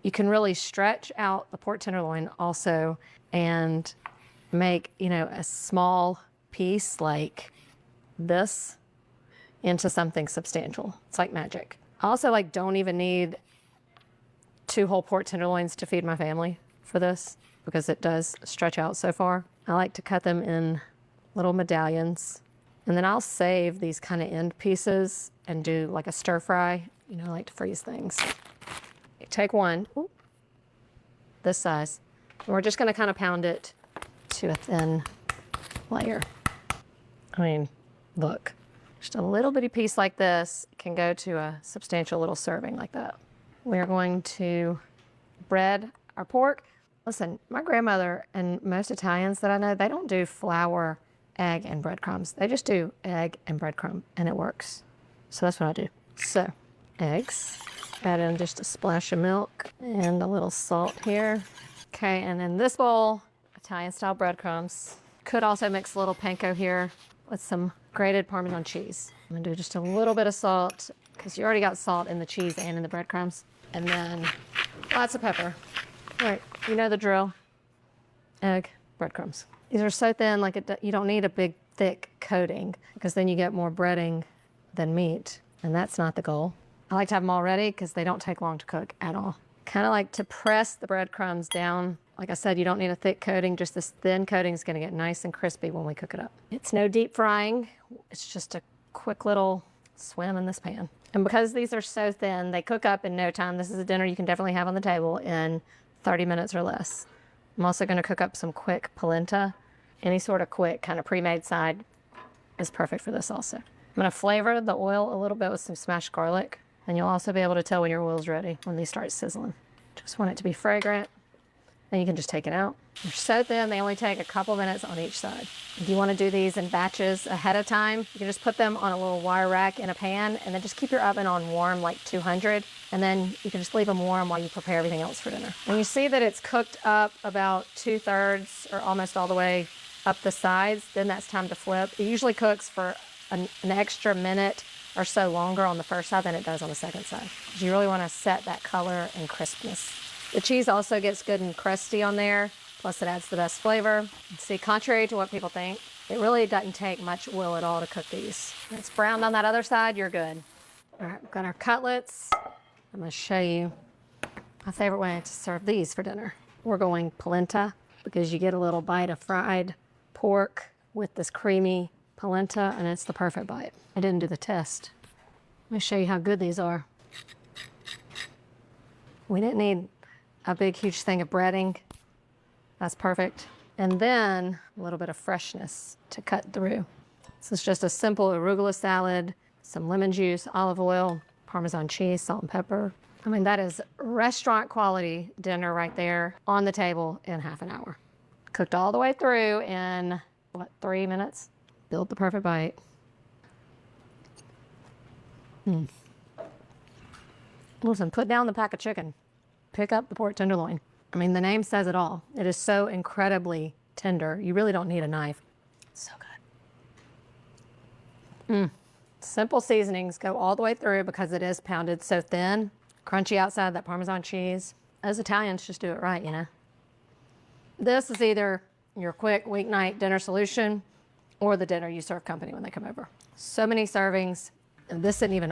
You can really stretch out the pork tenderloin also and make, you know, a small piece like this into something substantial. It's like magic. I also like don't even need 2 whole pork tenderloins to feed my family for this because it does stretch out so far. I like to cut them in little medallions, and then I'll save these kind of end pieces and do like a stir fry. You know, I like to freeze things. Take one, this size, and we're just gonna kind of pound it to a thin layer. I mean, look, just a little bitty piece like this can go to a substantial little serving like that. We're going to bread our pork. Listen, my grandmother and most Italians that I know, they don't do flour, egg, and breadcrumbs. They just do egg and breadcrumb, and it works. So that's what I do. So, eggs. Add in just a splash of milk and a little salt here. Okay, and in this bowl, Italian-style breadcrumbs. Could also mix a little panko here with some grated Parmesan cheese. I'm gonna do just a little bit of salt because you already got salt in the cheese and in the breadcrumbs. And then lots of pepper. All right, you know the drill. Egg, breadcrumbs. These are so thin, like you don't need a big, thick coating because then you get more breading than meat, and that's not the goal. I like to have them all ready because they don't take long to cook at all. Kind of like to press the breadcrumbs down. Like I said, you don't need a thick coating. Just this thin coating is going to get nice and crispy when we cook it up. It's no deep frying. It's just a quick little swim in this pan. And because these are so thin, they cook up in no time. This is a dinner you can definitely have on the table in 30 minutes or less. I'm also going to cook up some quick polenta. Any sort of quick kind of pre-made side is perfect for this also. I'm going to flavor the oil a little bit with some smashed garlic. And you'll also be able to tell when your oil's ready when these start sizzling. Just want it to be fragrant. Then you can just take it out. They're so thin, they only take a couple minutes on each side. If you want to do these in batches ahead of time, you can just put them on a little wire rack in a pan and then just keep your oven on warm, like 200. And then you can just leave them warm while you prepare everything else for dinner. When you see that it's cooked up about 2/3 or almost all the way up the sides, then that's time to flip. It usually cooks for an extra minute or so longer on the first side than it does on the second side. You really want to set that color and crispness. The cheese also gets good and crusty on there, plus it adds the best flavor. See, contrary to what people think, it really doesn't take much oil at all to cook these. When it's browned on that other side, you're good. All right, we've got our cutlets. I'm going to show you my favorite way to serve these for dinner. We're going polenta because you get a little bite of fried pork with this creamy polenta, and it's the perfect bite. I didn't do the test. Let me show you how good these are. We didn't need a big, huge thing of breading. That's perfect. And then a little bit of freshness to cut through. This is just a simple arugula salad, some lemon juice, olive oil, Parmesan cheese, salt and pepper. I mean, that is restaurant quality dinner right there on the table in half an hour. Cooked all the way through in, what, 3 minutes? Build the perfect bite. Listen, put down the pack of chicken. Pick up the pork tenderloin. I mean, the name says it all. It is so incredibly tender. You really don't need a knife. So good. Simple seasonings go all the way through because it is pounded so thin. Crunchy outside, that Parmesan cheese. Those Italians just do it right, you know? This is either your quick weeknight dinner solution or the dinner you serve company when they come over. So many servings. And this isn't even